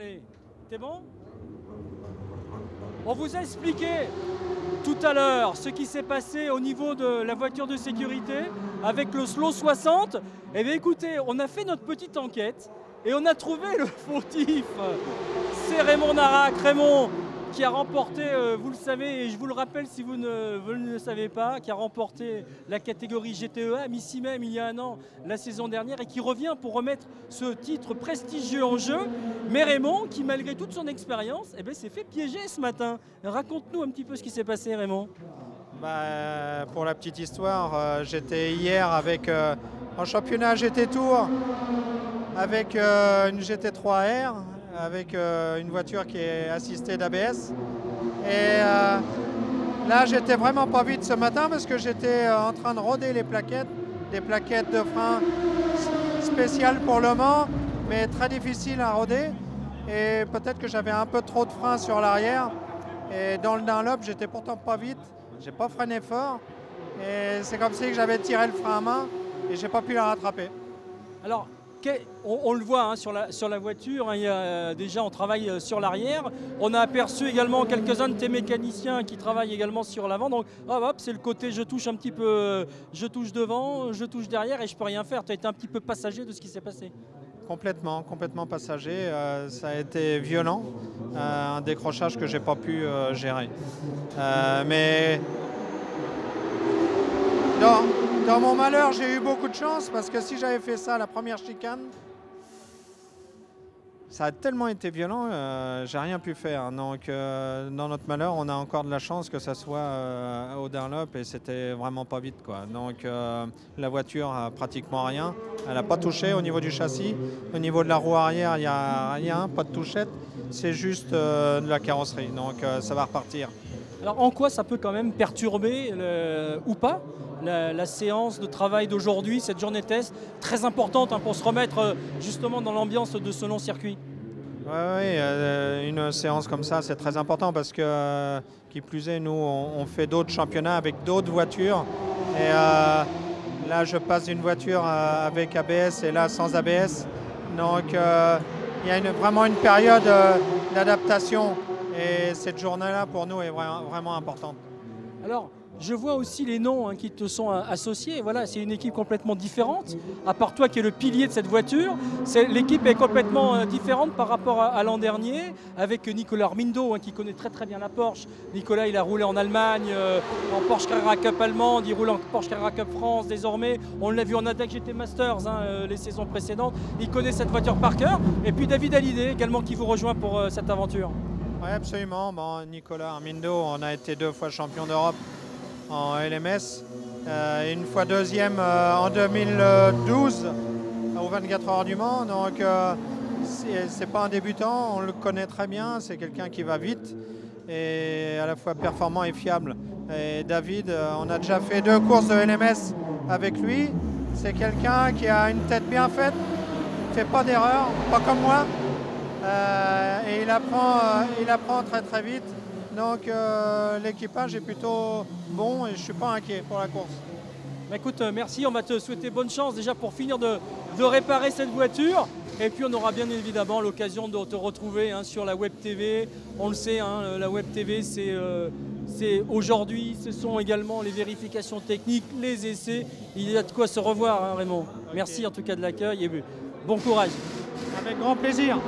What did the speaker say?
Allez, t'es bon? On vous a expliqué tout à l'heure ce qui s'est passé au niveau de la voiture de sécurité avec le Slow 60. Eh bien écoutez, on a fait notre petite enquête et on a trouvé le fautif. C'est Raymond Narac. Raymond qui a remporté, vous le savez, et je vous le rappelle si vous ne le savez pas, qui a remporté la catégorie GTEA, ici même il y a un an, la saison dernière, et qui revient pour remettre ce titre prestigieux en jeu. Mais Raymond, qui malgré toute son expérience, eh ben, s'est fait piéger ce matin. Raconte-nous un petit peu ce qui s'est passé, Raymond. Pour la petite histoire, j'étais hier avec, en championnat GT Tour avec une GT3R, avec une voiture qui est assistée d'ABS. Et là, j'étais vraiment pas vite ce matin parce que j'étais en train de roder les plaquettes, des plaquettes de frein spéciales pour Le Mans, mais très difficiles à roder. Et peut-être que j'avais un peu trop de frein sur l'arrière. Et dans le Dunlop, j'étais pourtant pas vite, j'ai pas freiné fort. Et c'est comme si j'avais tiré le frein à main et j'ai pas pu la rattraper. Alors, on le voit hein, sur la voiture, hein, il y a, déjà on travaille sur l'arrière. On a aperçu également quelques-uns de tes mécaniciens qui travaillent également sur l'avant. Donc hop, c'est le côté je touche un petit peu, je touche devant, je touche derrière et je peux rien faire. Tu as été un petit peu passager de ce qui s'est passé. Complètement passager. Ça a été violent, un décrochage que j'ai pas pu gérer. Mais dans mon malheur, j'ai eu beaucoup de chance parce que si j'avais fait ça à la première chicane, ça a tellement été violent, j'ai rien pu faire. Donc, dans notre malheur, on a encore de la chance que ça soit au Dunlop et c'était vraiment pas vite, quoi. Donc, la voiture a pratiquement rien. Elle n'a pas touché au niveau du châssis. Au niveau de la roue arrière, il n'y a rien, pas de touchette. C'est juste de la carrosserie. Donc, ça va repartir. Alors, en quoi ça peut quand même perturber ou pas la séance de travail d'aujourd'hui, cette journée test, très importante hein, pour se remettre justement dans l'ambiance de ce long circuit? Oui, une séance comme ça, c'est très important parce que, qui plus est, nous, on fait d'autres championnats avec d'autres voitures. Et là, je passe d'une voiture avec ABS et là, sans ABS. Donc, il y a vraiment une période d'adaptation. Et cette journée-là, pour nous, est vraiment importante. Alors, je vois aussi les noms hein, qui te sont associés. Voilà, c'est une équipe complètement différente. À part toi qui es le pilier de cette voiture, l'équipe est complètement différente par rapport à l'an dernier, avec Nicolas Armindo hein, qui connaît très bien la Porsche. Nicolas, il a roulé en Allemagne, en Porsche Carrera Cup allemande, il roule en Porsche Carrera Cup France désormais. On l'a vu en ADAC GT Masters hein, les saisons précédentes. Il connaît cette voiture par cœur. Et puis David Hallyday également qui vous rejoint pour cette aventure. Oui, absolument. Bon, Nicolas Armindo, on a été 2 fois champion d'Europe en LMS, une fois deuxième en 2012 aux 24 heures du Mans. Donc c'est pas un débutant, on le connaît très bien, c'est quelqu'un qui va vite et à la fois performant et fiable. Et David, on a déjà fait 2 courses de LMS avec lui. C'est quelqu'un qui a une tête bien faite, ne fait pas d'erreur, pas comme moi. Et il apprend très vite. Donc l'équipage est plutôt bon et je ne suis pas inquiet pour la course. Bah écoute, merci, on va te souhaiter bonne chance déjà pour finir de réparer cette voiture. Et puis on aura bien évidemment l'occasion de te retrouver hein, sur la Web TV. On le sait, hein, la Web TV c'est aujourd'hui, ce sont également les vérifications techniques, les essais. Il y a de quoi se revoir hein, Raymond. Okay. Merci en tout cas de l'accueil et bon courage. Avec grand plaisir.